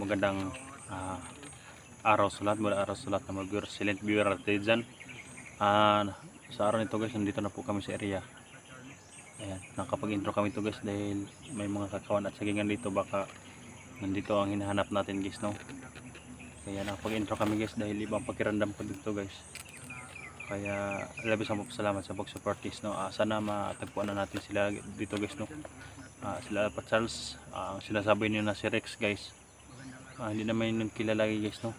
magandang araw sa lahat, mula araw sa lahat na mag-viewer, silent viewer natin dyan. Sa araw nito guys, nandito na po kami sa area. Ayan, nakapag-intro kami to guys dahil may mga kakawan at sagingan dito, baka nandito ang hinahanap natin guys, no? Kaya nakapag-intro kami guys dahil ibang pakiramdam ko dito guys. Kaya labis ang salamat sa pag-support guys, no? Sana matagpuan na natin sila dito guys, no? Sila pa Charles, ang sinasabi niyo na si Rex guys. Hindi naman yung kilala guys, no?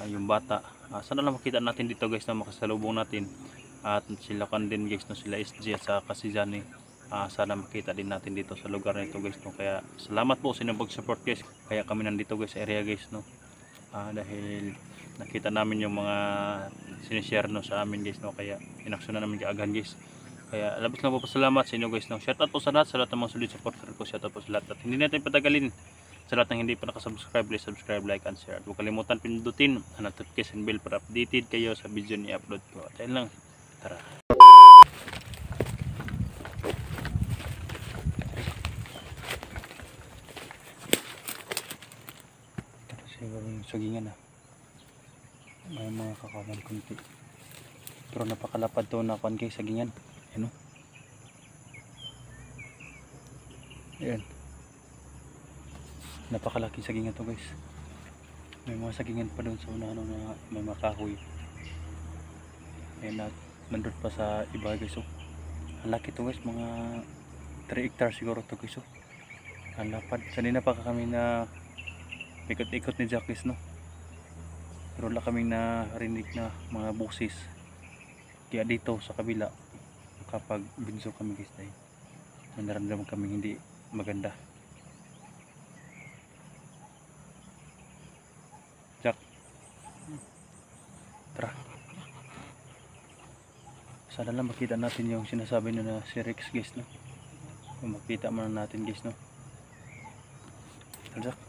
Yung bata, sana lang makita natin dito guys, na makasalubong natin. At sila kan din guys, no? Sila SG at saka si Johnny, sana makita din natin dito sa lugar nito guys, no? Kaya salamat po sa inyong pag-support guys. Kaya kami nandito guys sa area guys, no? Dahil nakita namin yung mga sinishare, no, sa amin guys, no? Kaya inaksyon na namin kaagad guys. Kaya labis na po salamat sa inyo guys, no? Shout out po sa lahat ng mga solid supporter ko. Shout out po sa lahat. At hindi natin patagalin, sa lahat ng hindi pa nakasubscribe, please subscribe, like, and share. At huwag kalimutan pindutin ang notification bell para updated kayo sa video ni upload ko. At ayun lang, tara. Siguro yung sagingan may mga kakawan kunti, pero napakalapad to na kuan kay sagingan. Ano? Ayan, napakalaking sagingan to guys. May mga sagingan pa doon sa unahan na may mga kahoy. Ayan, at nandun pa sa iba guys. Ang laki to guys, mga 3 hectares siguro to guys. Ang lapad. Sanina pa kami na ikot-ikot ni Jacques, no? Pero wala kaming narinig na mga busis. Kaya dito sa kabila kapag binso kami guys, dahil naramdaman kami hindi maganda. Jack, tara. Sana lang makita natin yung sinasabi nyo na si Rex guys, no? Kung makita man natin guys, no? Jack.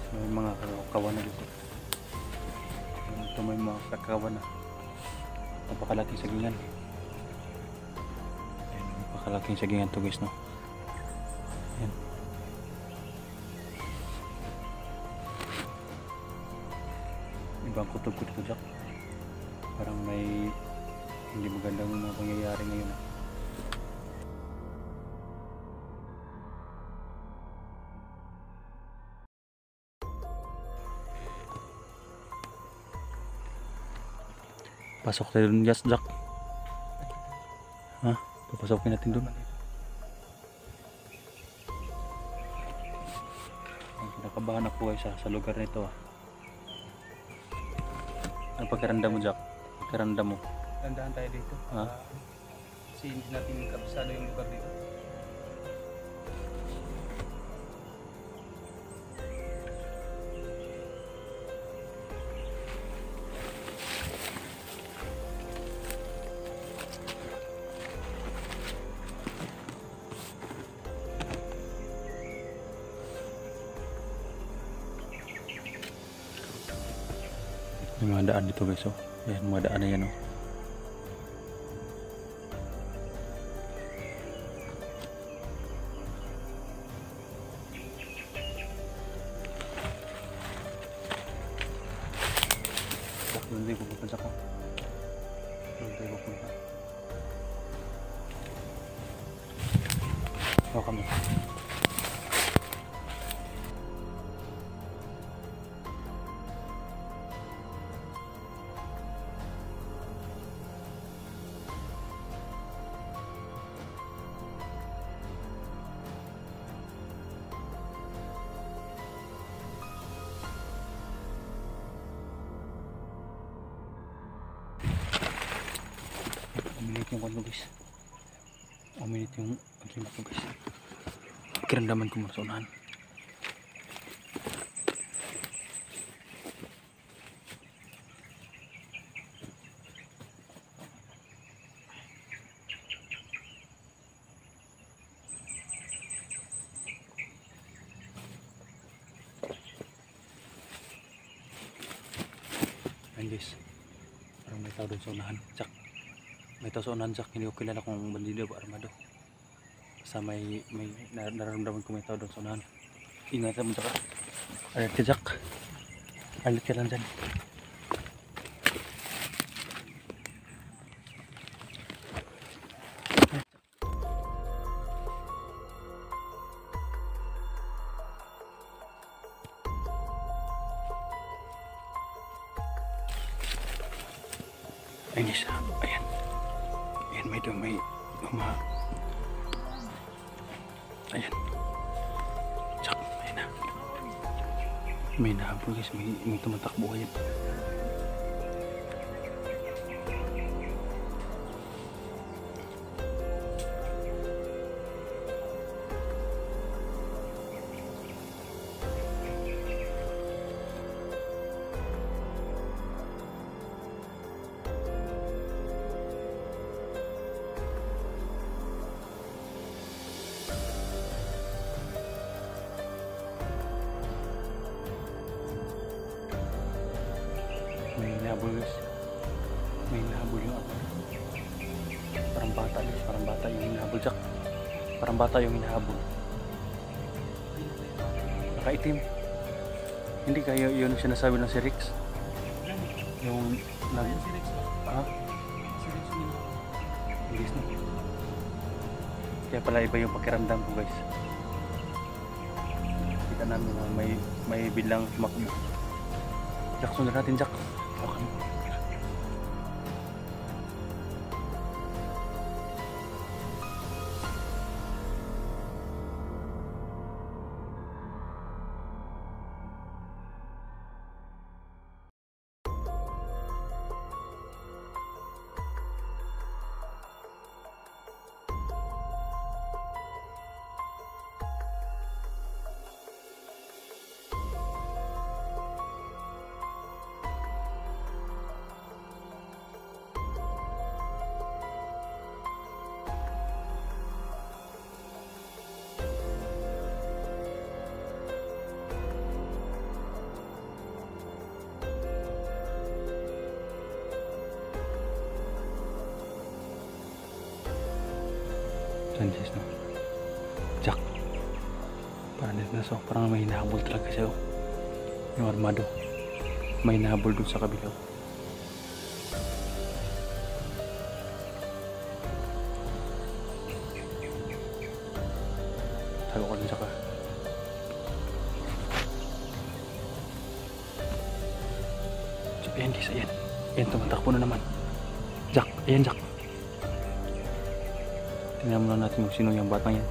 May mga kakawan na dito. Ito may mga kakawan na napakalaking sagingan. Ayan, napakalaking sagingan to guys, no? Ayan. Ibang kutob ko dito, Jack. Parang may hindi magandang mga pangyayari ngayon. Pasok tayo dun, Jack. Papasokin natin dun. Kinakabahan ako guys sa lugar nito. Ano pakiramdam mo, Jack? Pakiramdam mo? Dandahan tayo dito. Kasi hindi natin kabisado yung lugar dito. May mga daan dito guys, ayan, mga daan na yan, Hindi ko pupunta ko. Doon tayo pupunta. Hawakan mo. Uminit yung kwan ko guys. Uminit yung agima ko guys. Kiramdaman ko muna sa unahan. Ayan guys. Parang may tao doon sa unahan. Tsak. May tao sa unahan, Jack. Hindi ko kilala kung bandido o armado. Basta may nararamdaman ko may tao doon sa unahan. Ingatan mo, Jack. Alert ka, Jack. Alert ka lang dyan. Ayan guys, ayan. Ayan, may ayan. Tsak, ayan na. May nahabol guys, may tumatakbo ayan. May hinahabol guys. May hinahabol yung ako. Parang bata guys. Parang bata yung hinahabol, Jack. Parang bata yung hinahabol. Nakaitim. Hindi kayo yun sinasabi ng si Rex. Yung nag... Si Rex ba? Ha? Si Rex yun. Bilis na. Kaya pala iba yung pakiramdam ko guys. Kita namin na may bilang tumakbo. Jack, sundan natin, Jack. Okay. Sanchez no. Jack. Parang na so, parang may hinahabol talaga siya. Yung armado. May hinahabol dun sa kabilaw. Tago ko din sa ka. So, ayan guys, ayan. Ayan, tumatakbo na naman. Jack, ayan Jack. Tingnan muna natin kung sino yung batang yan.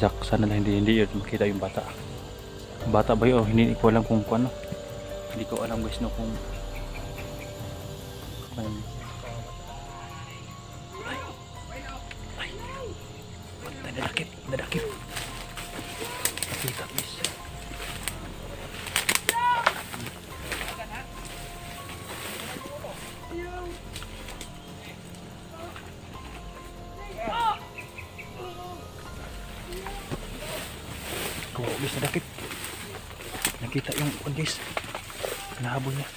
Jack, sana lang hindi yun makita yung bata. Bata ba yun? Hindi ko alam kung ano. Hindi ko alam guys no kung ano. Ay, nadakip. Nakita guys. Kuha guys, nadakip. Nakita yung guys. Nahabol niya.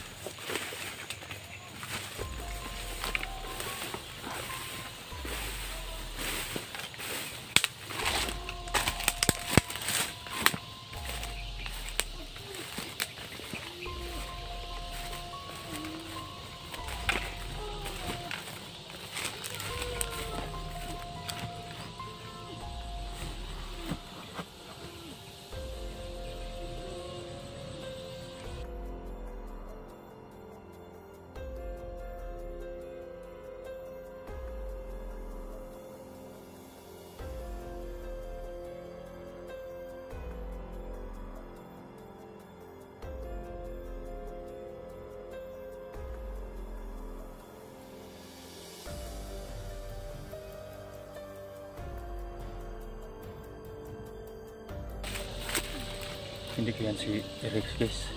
Hindi ko yan si Rex guys.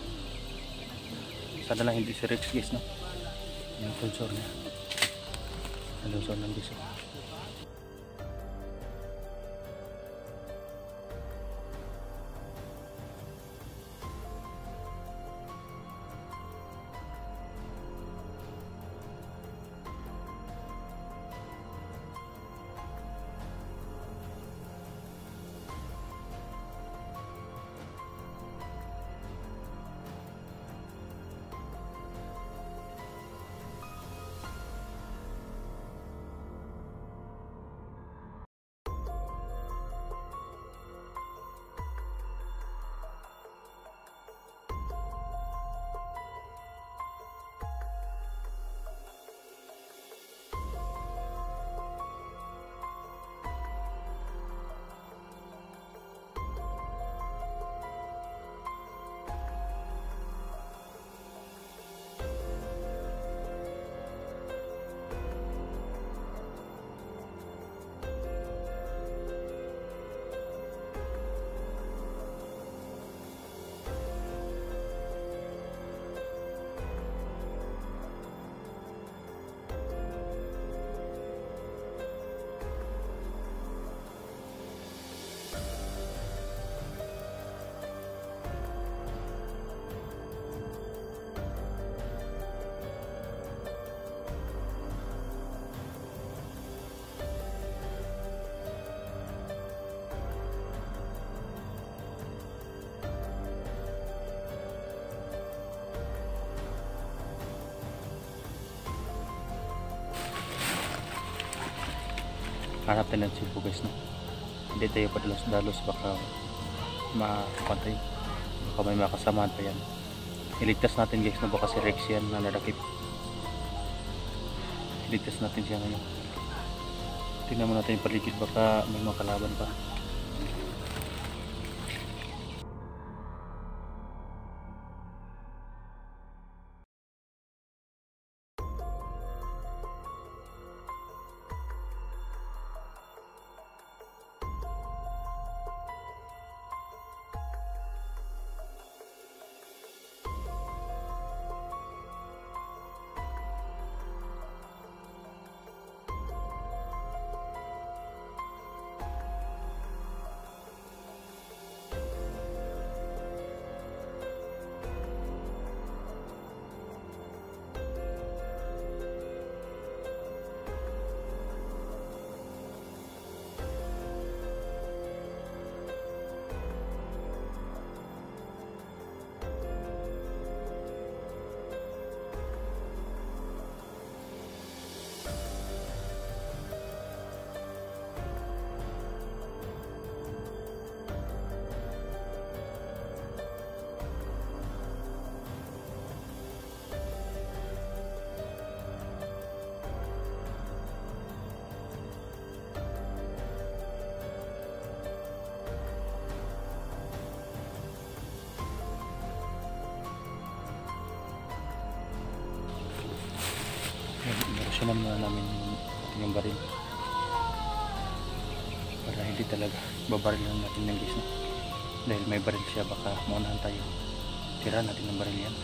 Sana lang hindi si Rex guys no. Yung sponsor niya. Sponsor ng guys. Hanap tayo ng silpo guys no. Hindi tayo padalos-dalos baka makapantay. Baka may makasamahan pa yan. Iligtas natin guys no, baka si Rex yan na nadakip. Iligtas natin siya ngayon. Tingnan mo natin yung paligid, baka may mga kalaban pa. Nerusyonan muna namin yung baril para hindi talaga babaril lang natin yung guys, no? Dahil may baril siya, baka maunahan tayo, tira natin ng baril yan.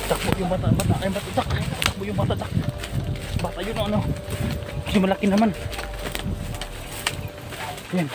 Takbo yung bata, ay bata, takbo yung bata, bata yun, ano, kasi malaki naman. Yan.